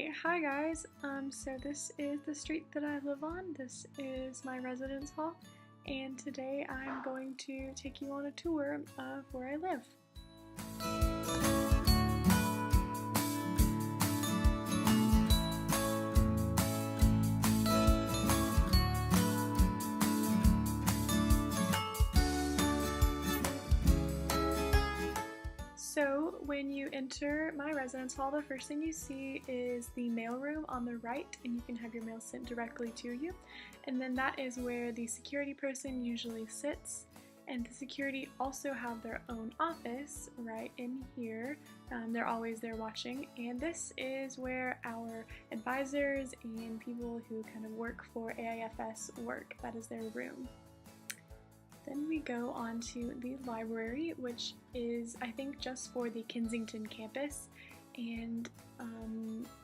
Alright, hi guys. So this is the street that I live on. This is my residence hall, and today I'm going to take you on a tour of where I live. So when you enter my residence hall, the first thing you see is the mail room on the right, and you can have your mail sent directly to you. And then that is where the security person usually sits. And the security also have their own office right in here. They're always there watching. And this is where our advisors and people who kind of work for AIFS work. That is their room. Then we go on to the library, which is, I think, just for the Kensington campus, and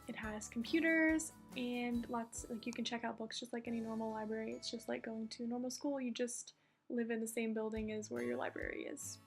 it has computers and lots, like you can check out books just like any normal library. It's just like going to normal school, you just live in the same building as where your library is.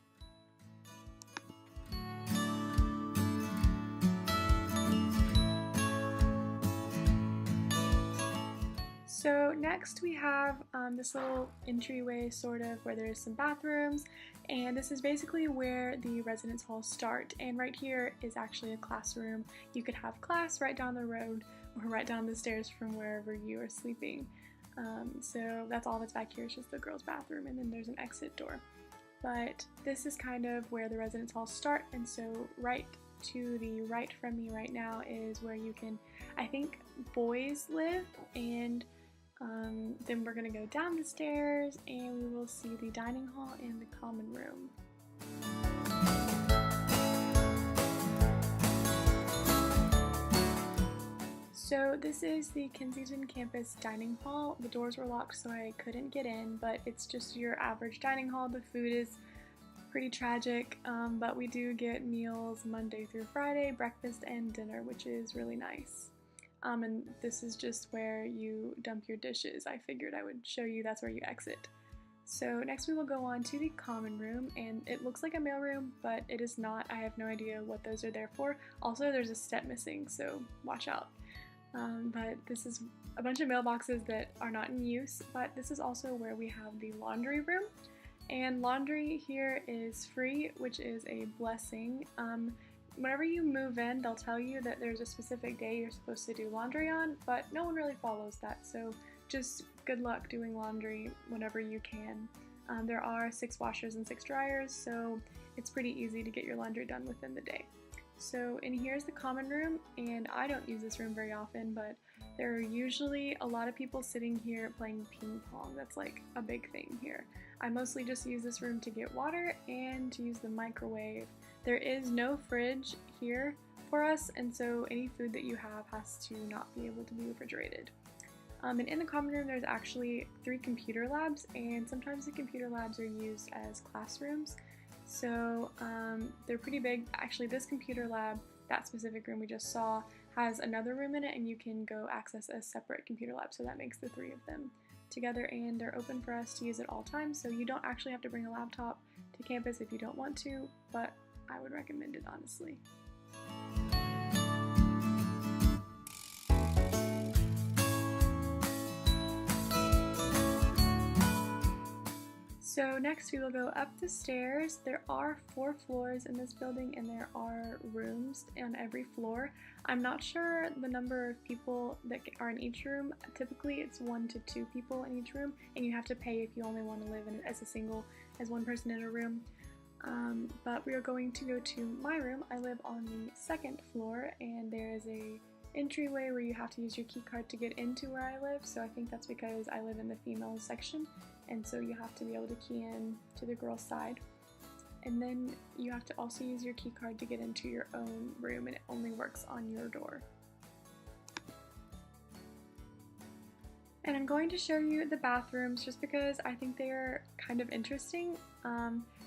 So next we have this little entryway sort of where there's some bathrooms, and this is basically where the residence halls start, and right here is actually a classroom. You could have class right down the road or right down the stairs from wherever you are sleeping. So that's all that's back here, is just the girls' bathroom, and then there's an exit door. But this is kind of where the residence halls start, and so right to the right from me right now is where you can, I think, boys live, and then we're going to go down the stairs and we will see the dining hall and the common room. So this is the Kensington campus dining hall. The doors were locked so I couldn't get in, but it's just your average dining hall. The food is pretty tragic, but we do get meals Monday through Friday, breakfast and dinner, which is really nice. And this is just where you dump your dishes. I figured I would show you that's where you exit. So next we will go on to the common room, and it looks like a mailroom, but it is not. I have no idea what those are there for. Also, there's a step missing, so watch out. But this is a bunch of mailboxes that are not in use, but this is also where we have the laundry room. And laundry here is free, which is a blessing. Whenever you move in, they'll tell you that there's a specific day you're supposed to do laundry on, but no one really follows that, so just good luck doing laundry whenever you can. There are 6 washers and 6 dryers, so it's pretty easy to get your laundry done within the day. So in here's the common room, and I don't use this room very often, but there are usually a lot of people sitting here playing ping pong. That's like a big thing here. I mostly just use this room to get water and to use the microwave. There is no fridge here for us, and so any food that you have has to not be able to be refrigerated. And in the common room there's actually 3 computer labs, and sometimes the computer labs are used as classrooms. So they're pretty big. Actually, this computer lab, that specific room we just saw, has another room in it, and you can go access a separate computer lab, so that makes the 3 of them together, and they're open for us to use at all times, so you don't actually have to bring a laptop to campus if you don't want to, but I would recommend it honestly. So next we will go up the stairs. There are 4 floors in this building, and there are rooms on every floor. I'm not sure the number of people that are in each room. Typically it's 1 to 2 people in each room, and you have to pay if you only want to live in it as one person in a room. But we are going to go to my room. I live on the 2nd floor, and there is a entryway where you have to use your key card to get into where I live, so I think that's because I live in the female section, and so you have to be able to key in to the girls' side. And then you have to also use your key card to get into your own room, and it only works on your door. And I'm going to show you the bathrooms just because I think they are kind of interesting.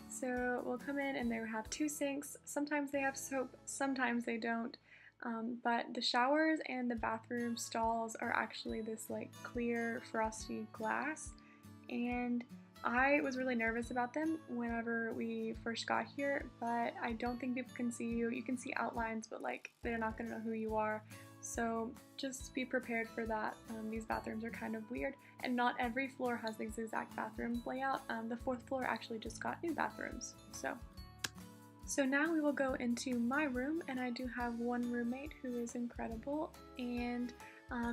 So we'll come in and they have 2 sinks. Sometimes they have soap, sometimes they don't. But the showers and the bathroom stalls are actually this like clear frosty glass, and I was really nervous about them whenever we first got here, but I don't think people can see you. You can see outlines, but like they're not gonna know who you are. So just be prepared for that. These bathrooms are kind of weird, and not every floor has this exact bathroom layout. The 4th floor actually just got new bathrooms. So now we will go into my room, and I do have one roommate who is incredible, and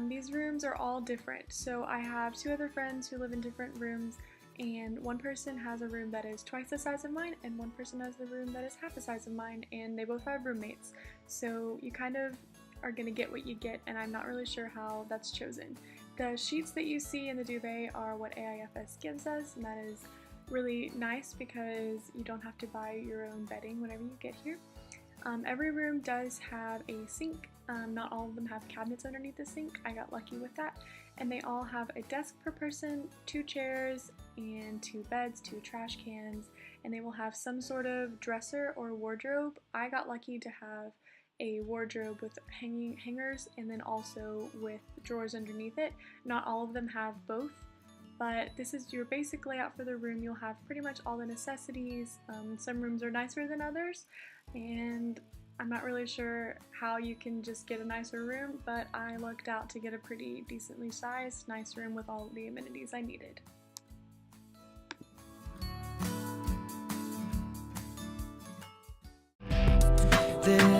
these rooms are all different. So I have 2 other friends who live in different rooms, and one person has a room that is twice the size of mine, and one person has a room that is half the size of mine, and they both have roommates. So you kind of are going to get what you get, and I'm not really sure how that's chosen. The sheets that you see in the duvet are what AIFS gives us, and that is really nice because you don't have to buy your own bedding whenever you get here. Every room does have a sink. Not all of them have cabinets underneath the sink. I got lucky with that. And they all have a desk per person, 2 chairs, and 2 beds, 2 trash cans, and they will have some sort of dresser or wardrobe. I got lucky to have a wardrobe with hangers and then also with drawers underneath it. Not all of them have both, but this is your basic layout for the room. You'll have pretty much all the necessities. Some rooms are nicer than others, and I'm not really sure how you can just get a nicer room, but I lucked out to get a pretty decently sized, nice room with all the amenities I needed. There